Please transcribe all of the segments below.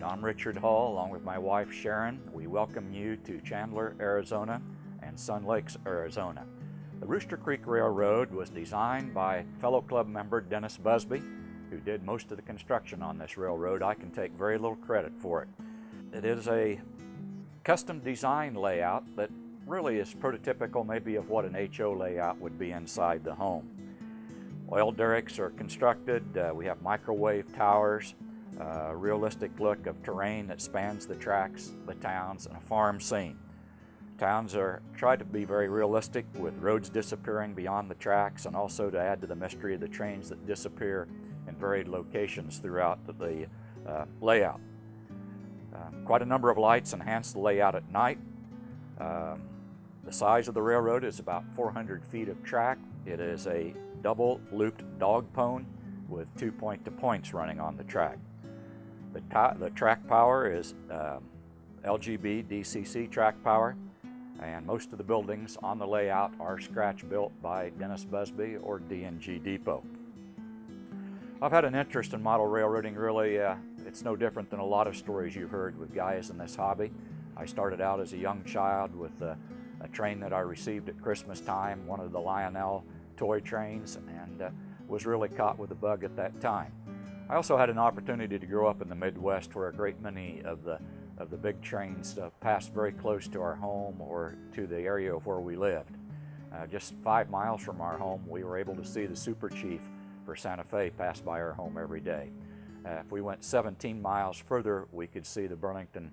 I'm Richard Hall, along with my wife Sharon. We welcome you to Chandler, Arizona and Sun Lakes, Arizona. The Rooster Creek Railroad was designed by fellow club member Dennis Busby, who did most of the construction on this railroad. I can take very little credit for it. It is a custom design layout that really is prototypical maybe of what an HO layout would be inside the home. Oil derricks are constructed, we have microwave towers, a realistic look of terrain that spans the tracks, the towns, and a farm scene. Towns are tried to be very realistic, with roads disappearing beyond the tracks, and also to add to the mystery of the trains that disappear in varied locations throughout the layout. Quite a number of lights enhance the layout at night. The size of the railroad is about 400 feet of track. It is a double looped dog pone with 2 point-to-points running on the track. The track power is LGB DCC track power, and most of the buildings on the layout are scratch built by Dennis Busby or D&G Depot. I've had an interest in model railroading. Really, it's no different than a lot of stories you've heard with guys in this hobby. I started out as a young child with a train that I received at Christmas time, one of the Lionel toy trains, and was really caught with the bug at that time. I also had an opportunity to grow up in the Midwest, where a great many of the big trains passed very close to our home or to the area of where we lived. Just 5 miles from our home, we were able to see the Super Chief for Santa Fe pass by our home every day. If we went 17 miles further, we could see the Burlington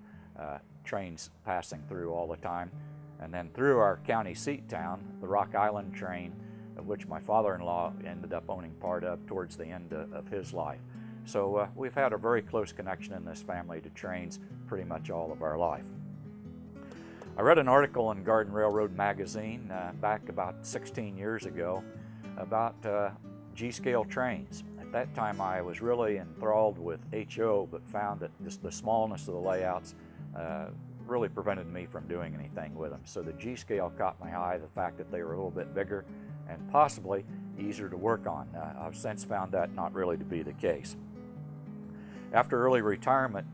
trains passing through all the time. And then through our county seat town, the Rock Island train, of which my father-in-law ended up owning part of towards the end of his life. So we've had a very close connection in this family to trains pretty much all of our life. I read an article in Garden Railroad magazine back about 16 years ago about G-scale trains. At that time I was really enthralled with HO, but found that just the smallness of the layouts really prevented me from doing anything with them. So the G-scale caught my eye, the fact that they were a little bit bigger and possibly easier to work on. I've since found that not really to be the case. After early retirement,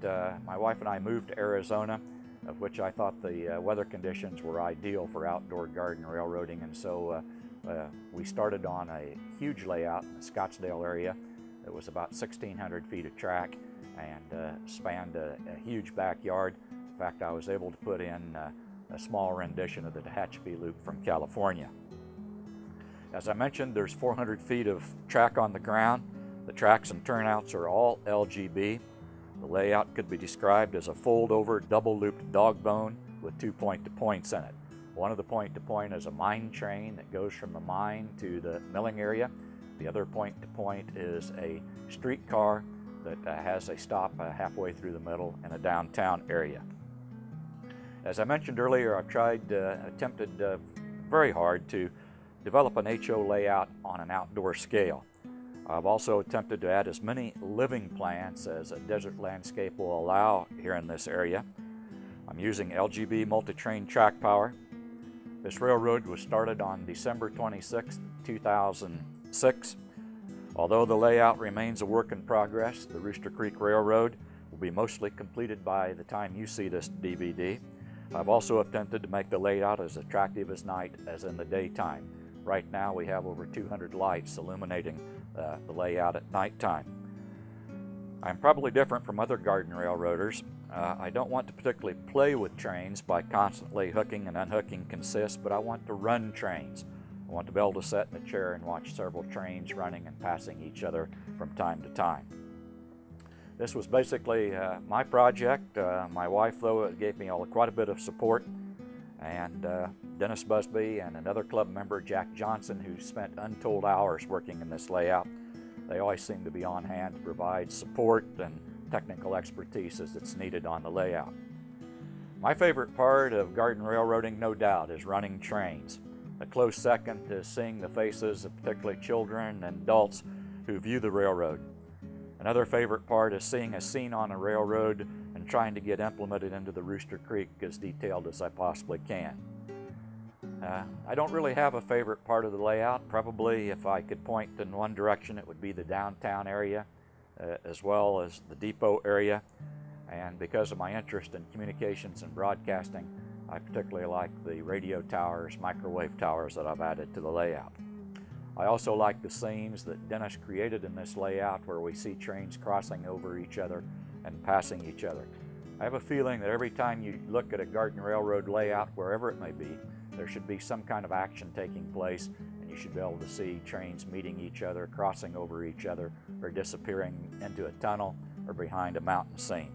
my wife and I moved to Arizona, of which I thought the weather conditions were ideal for outdoor garden railroading, and so we started on a huge layout in the Scottsdale area. It was about 1,600 feet of track and spanned a huge backyard. In fact, I was able to put in a small rendition of the Tehachapi Loop from California. As I mentioned, there's 400 feet of track on the ground. The tracks and turnouts are all LGB. The layout could be described as a fold-over, double-looped dog bone with 2 point-to-points in it. One of the point-to-point is a mine train that goes from the mine to the milling area. The other point-to-point is a streetcar that has a stop halfway through the middle in a downtown area. As I mentioned earlier, I've attempted very hard to develop an HO layout on an outdoor scale. I've also attempted to add as many living plants as a desert landscape will allow here in this area. I'm using LGB multi-train track power. This railroad was started on December 26, 2006. Although the layout remains a work in progress, the Rooster Creek Railroad will be mostly completed by the time you see this DVD. I've also attempted to make the layout as attractive at night as in the daytime. Right now we have over 200 lights illuminating the layout at nighttime. I'm probably different from other garden railroaders. I don't want to particularly play with trains by constantly hooking and unhooking consists, but I want to run trains. I want to be able to sit in a chair and watch several trains running and passing each other from time to time. This was basically my project. My wife, though, gave me quite a bit of support, and Dennis Busby and another club member, Jack Johnson, who spent untold hours working in this layout. They always seem to be on hand to provide support and technical expertise as it's needed on the layout. My favorite part of garden railroading, no doubt, is running trains. A close second is seeing the faces of particularly children and adults who view the railroad. Another favorite part is seeing a scene on a railroad and trying to get implemented into the Rooster Creek as detailed as I possibly can. I don't really have a favorite part of the layout. Probably if I could point in one direction, it would be the downtown area as well as the depot area. And because of my interest in communications and broadcasting, I particularly like the radio towers, microwave towers that I've added to the layout. I also like the scenes that Dennis created in this layout where we see trains crossing over each other and passing each other. I have a feeling that every time you look at a Garden Railroad layout, wherever it may be, there should be some kind of action taking place, and you should be able to see trains meeting each other, crossing over each other, or disappearing into a tunnel or behind a mountain scene.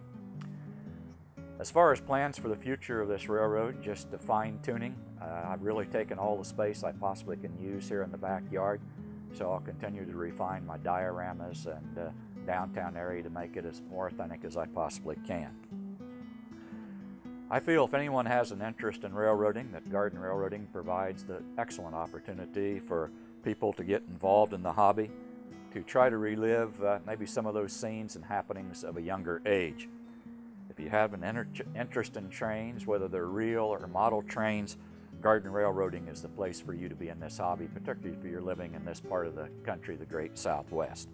As far as plans for the future of this railroad, just a fine-tuning. I've really taken all the space I possibly can use here in the backyard, so I'll continue to refine my dioramas and downtown area to make it as more authentic as I possibly can. I feel if anyone has an interest in railroading, that Garden Railroading provides the excellent opportunity for people to get involved in the hobby, to try to relive maybe some of those scenes and happenings of a younger age. If you have an interest in trains, whether they're real or model trains, Garden Railroading is the place for you to be in this hobby, particularly if you're living in this part of the country, the Great Southwest.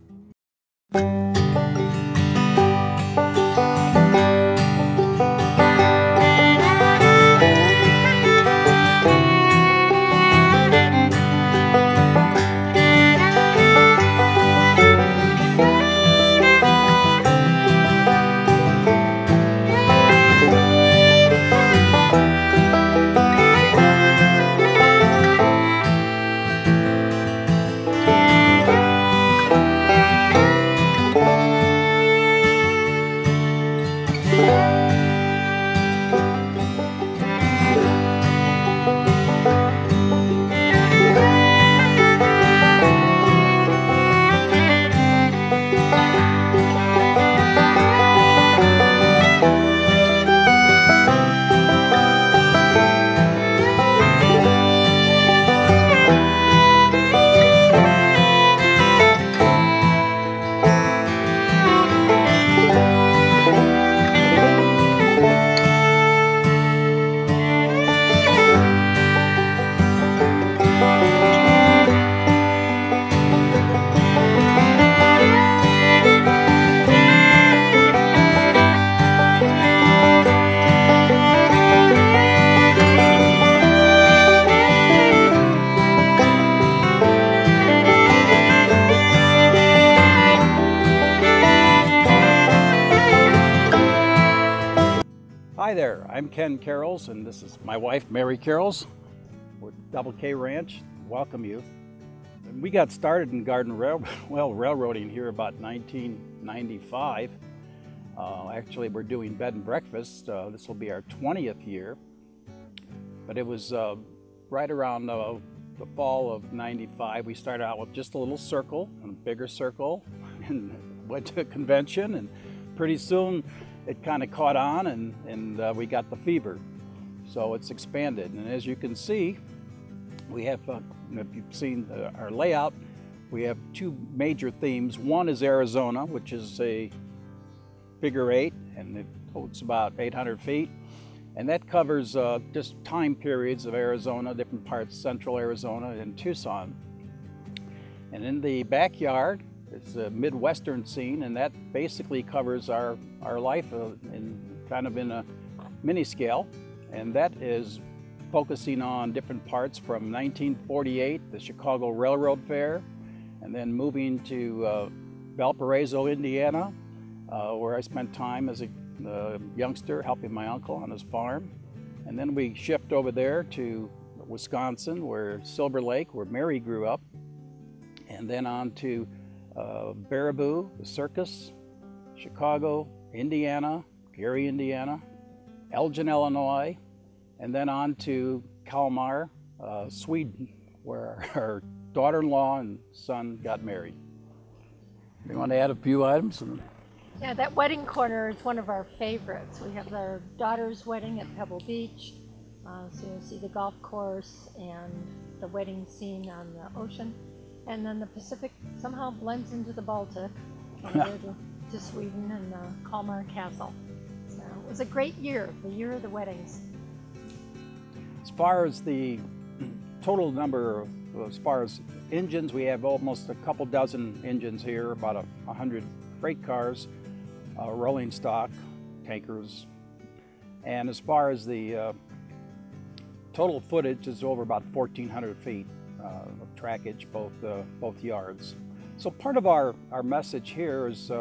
Hi there, I'm Ken Carrolls, and this is my wife, Mary Carrolls. We're at Double K Ranch. Welcome you. And we got started in railroading here about 1995. Actually, we're doing bed and breakfast. This will be our 20th year. But it was right around the fall of 95. We started out with just a little circle, and a bigger circle, and went to a convention, and pretty soon it kind of caught on, and we got the fever. So it's expanded. And as you can see, we have, if you've seen our layout, we have two major themes. One is Arizona, which is a figure 8, and it holds about 800 feet. And that covers just time periods of Arizona, different parts, central Arizona and Tucson. And in the backyard, it's a Midwestern scene, and that basically covers our life in kind of in a mini scale. And that is focusing on different parts from 1948, the Chicago Railroad Fair, and then moving to Valparaiso, Indiana, where I spent time as a youngster helping my uncle on his farm. And then we shift over there to Wisconsin, where Silver Lake, where Mary grew up, and then on to Baraboo, the circus, Chicago, Indiana, Gary, Indiana, Elgin, Illinois, and then on to Kalmar, Sweden, where our daughter-in-law and son got married. You want to add a few items? Yeah, that wedding corner is one of our favorites. We have our daughter's wedding at Pebble Beach, so you'll see the golf course and the wedding scene on the ocean. And then the Pacific somehow blends into the Baltic, to Sweden and the Kalmar Castle. So it was a great year, the year of the weddings. As far as the total number, as far as engines, we have almost a couple dozen engines here, about 100 freight cars, rolling stock, tankers. And as far as the total footage is over about 1,400 feet of trackage, both yards. So part of our message here is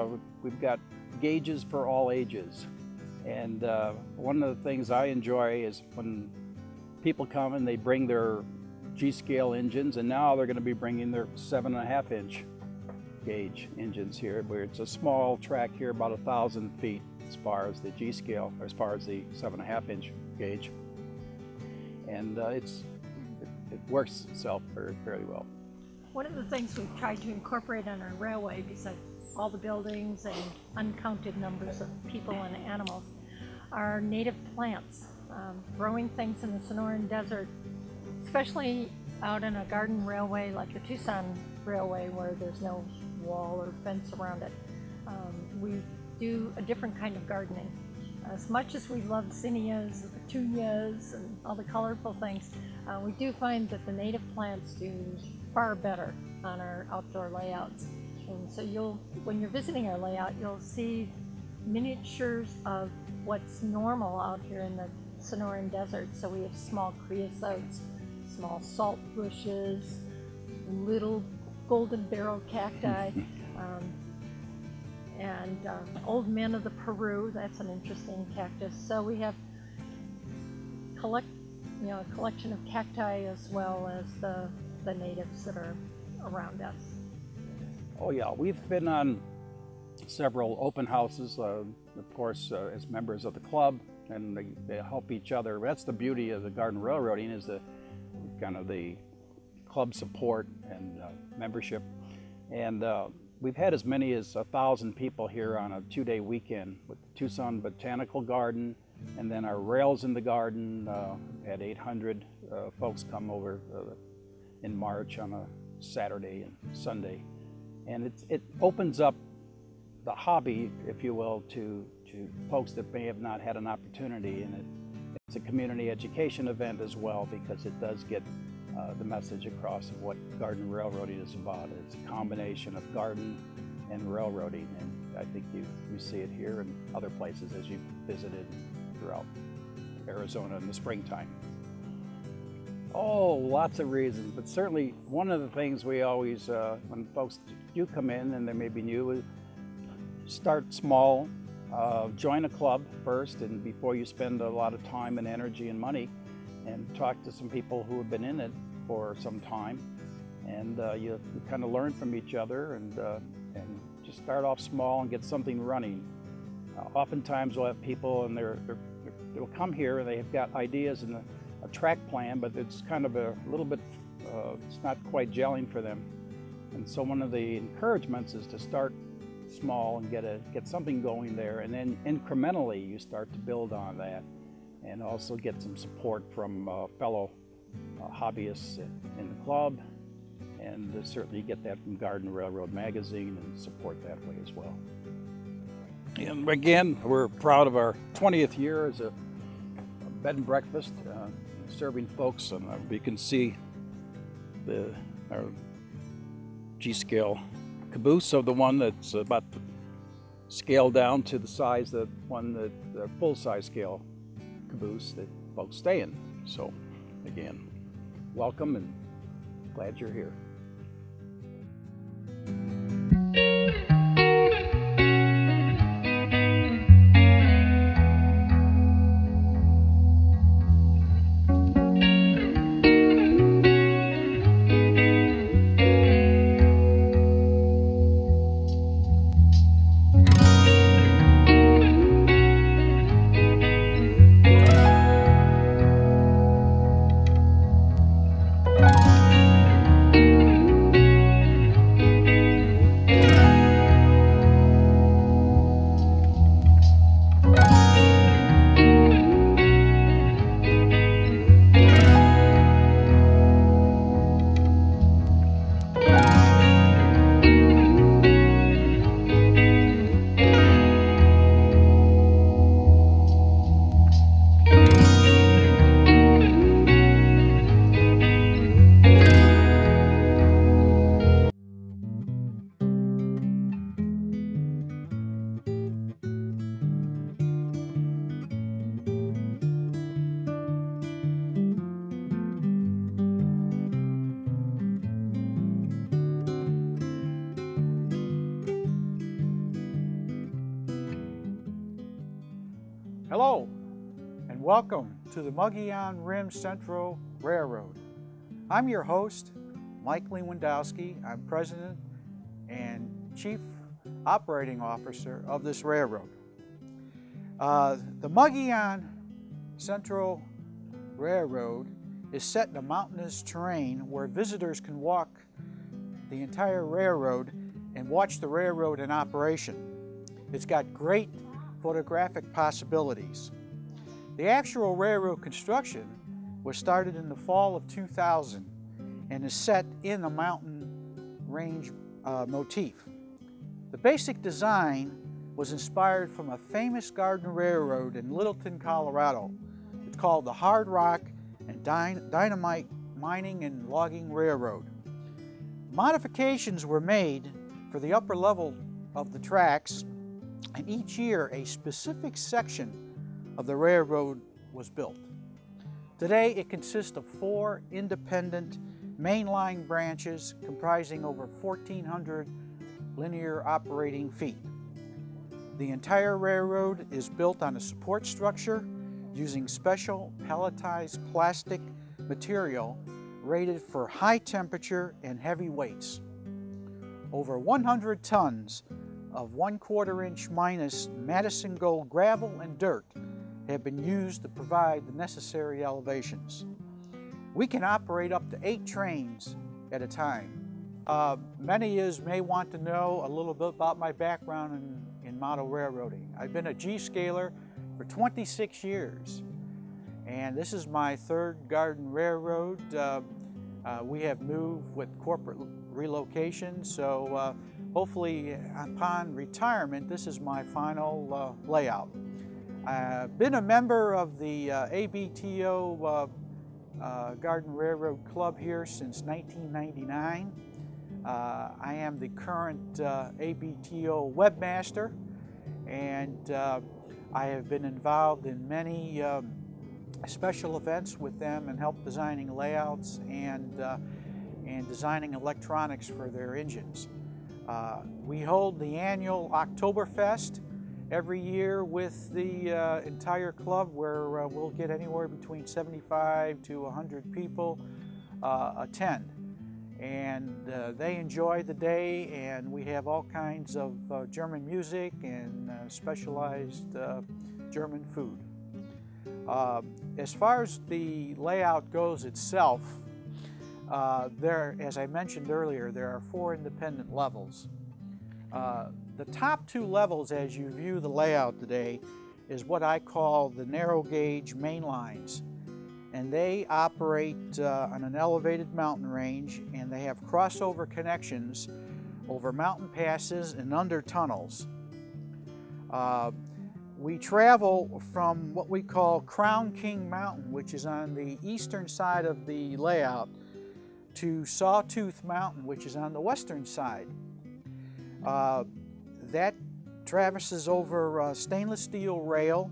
we've got gauges for all ages. And one of the things I enjoy is when people come and they bring their G-scale engines, and now they're going to be bringing their 7.5-inch gauge engines here, where it's a small track here, about 1,000 feet as far as the G-scale, as far as the 7.5-inch gauge. And it works itself very well. One of the things we've tried to incorporate on our railway, besides all the buildings and uncounted numbers of people and animals, are native plants. Growing things in the Sonoran Desert, especially out in a garden railway like the Tucson Railway, where there's no wall or fence around it. We do a different kind of gardening. As much as we love zinnias and petunias and all the colorful things, we do find that the native plants do far better on our outdoor layouts. And so when you're visiting our layout, you'll see miniatures of what's normal out here in the Sonoran Desert. So we have small creosotes, small salt bushes, little golden barrel cacti, and old men of the Peru. That's an interesting cactus. So we have a collection of cacti as well as the natives that are around us. Oh yeah, we've been on several open houses, of course, as members of the club, and they help each other. That's the beauty of the garden railroading, is the kind of the club support and membership. And we've had as many as 1,000 people here on a 2-day weekend with the Tucson Botanical Garden, and then our Rails in the Garden had 800 folks come over in March on a Saturday and Sunday. And it opens up the hobby, if you will, to folks that may have not had an opportunity. And it's a community education event as well, because it does get the message across of what garden railroading is about. It's a combination of garden and railroading, and I think you see it here and other places as you've visited throughout Arizona in the springtime. Oh, lots of reasons, but certainly one of the things we always, when folks do come in and they may be new, is start small, join a club first, and before you spend a lot of time and energy and money, and talk to some people who have been in it for some time, and you kind of learn from each other, and just start off small and get something running. Oftentimes we'll have people and they'll come here and they've got ideas and a track plan, but it's kind of a little bit, it's not quite gelling for them. And so one of the encouragements is to start small and get something going there, and then incrementally you start to build on that, and also get some support from fellow hobbyists in the club, and certainly get that from Garden Railroad magazine and support that way as well. And again, we're proud of our 20th year as a bed and breakfast, serving folks, and you can see our G-scale caboose of the one that's about scaled down to the size that the full-size scale caboose that folks stay in. So again, welcome and glad you're here. Hello, and welcome to the Mogollon Rim Central Railroad. I'm your host, Mike Lewandowski. I'm President and Chief Operating Officer of this railroad. The Mogollon Central Railroad is set in a mountainous terrain where visitors can walk the entire railroad and watch the railroad in operation. It's got great photographic possibilities. The actual railroad construction was started in the fall of 2000 and is set in a mountain range motif. The basic design was inspired from a famous garden railroad in Littleton, Colorado. It's called the Hard Rock and Dynamite Mining and Logging Railroad. Modifications were made for the upper level of the tracks, and each year a specific section of the railroad was built. Today it consists of 4 independent mainline branches comprising over 1,400 linear operating feet. The entire railroad is built on a support structure using special pelletized plastic material rated for high temperature and heavy weights. Over 100 tons of 1/4 inch minus Madison Gold gravel and dirt have been used to provide the necessary elevations. We can operate up to 8 trains at a time. Many of you may want to know a little bit about my background in model railroading. I've been a G-scaler for 26 years, and this is my 3rd garden railroad. We have moved with corporate relocation, so hopefully upon retirement, this is my final layout. I've been a member of the ABTO Garden Railroad Club here since 1999. I am the current ABTO webmaster, and I have been involved in many special events with them and helped designing layouts and designing electronics for their engines. We hold the annual Oktoberfest every year with the entire club, where we'll get anywhere between 75 to 100 people attend. And they enjoy the day, and we have all kinds of German music and specialized German food. As far as the layout goes itself, as I mentioned earlier, there are 4 independent levels. The top 2 levels, as you view the layout today, is what I call the narrow gauge main lines. And they operate on an elevated mountain range, and they have crossover connections over mountain passes and under tunnels. We travel from what we call Crown King Mountain, which is on the eastern side of the layout, to Sawtooth Mountain, which is on the western side. That traverses over stainless steel rail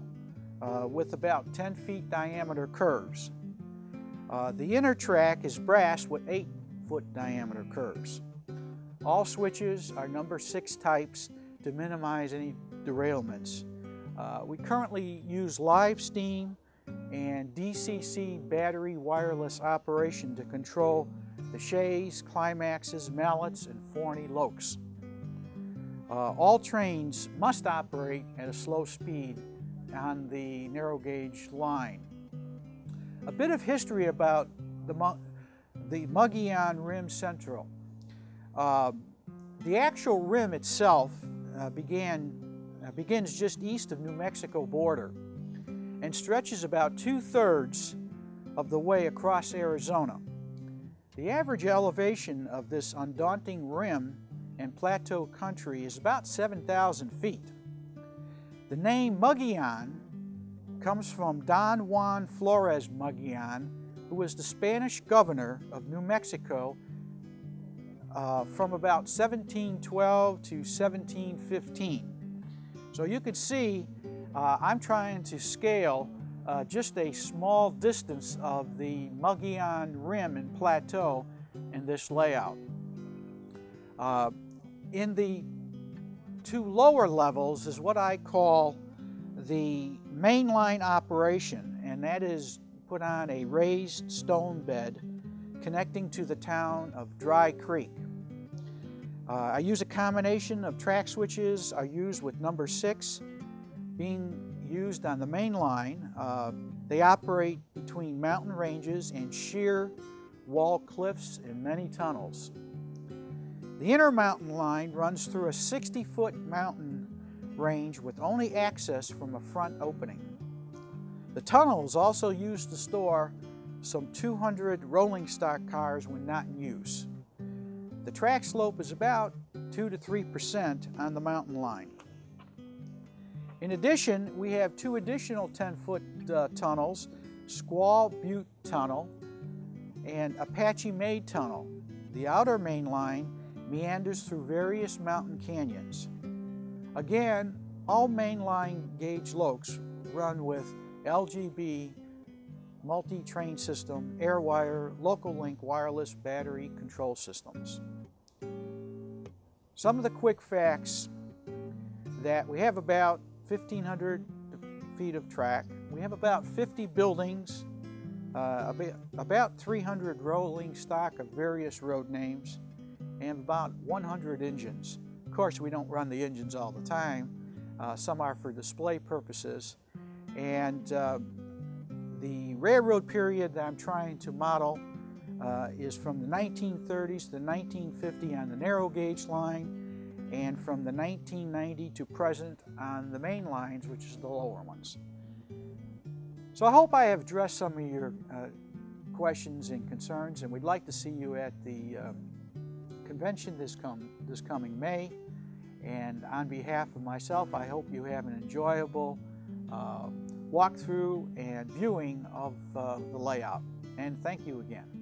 with about 10 feet diameter curves. The inner track is brass with 8-foot diameter curves. All switches are number 6 types to minimize any derailments. We currently use live steam and DCC battery wireless operation to control the shays, climaxes, mallets, and forney lokes. All trains must operate at a slow speed on the narrow gauge line. A bit of history about the Mogollon Rim Central. The actual rim itself begins just east of New Mexico border and stretches about 2/3 of the way across Arizona. The average elevation of this undaunting rim and plateau country is about 7,000 feet. The name Mogollon comes from Don Juan Flores Mogollon, who was the Spanish governor of New Mexico from about 1712 to 1715. So you could see I'm trying to scale just a small distance of the Mogollon Rim and Plateau in this layout. In the 2 lower levels is what I call the mainline operation, and that is put on a raised stone bed connecting to the town of Dry Creek. I use a combination of track switches I use with number 6 being used on the main line. They operate between mountain ranges and sheer wall cliffs and many tunnels. The intermountain line runs through a 60-foot mountain range with only access from a front opening. The tunnel is also used to store some 200 rolling stock cars when not in use. The track slope is about 2 to 3% on the mountain line. In addition, we have 2 additional 10-foot tunnels, Squaw Butte Tunnel and Apache Made Tunnel. The outer main line meanders through various mountain canyons. Again, all mainline gauge lokes run with LGB multi-train system, air-wire, local link wireless battery control systems. Some of the quick facts: that we have about 1,500 feet of track. We have about 50 buildings, about 300 rolling stock of various road names, and about 100 engines. Of course, we don't run the engines all the time. Some are for display purposes. And the railroad period that I'm trying to model is from the 1930s to 1950 on the narrow gauge line, and from the 1990 to present on the main lines, which is the lower ones. So I hope I have addressed some of your questions and concerns, and we'd like to see you at the convention this coming May. And on behalf of myself, I hope you have an enjoyable walkthrough and viewing of the layout. And thank you again.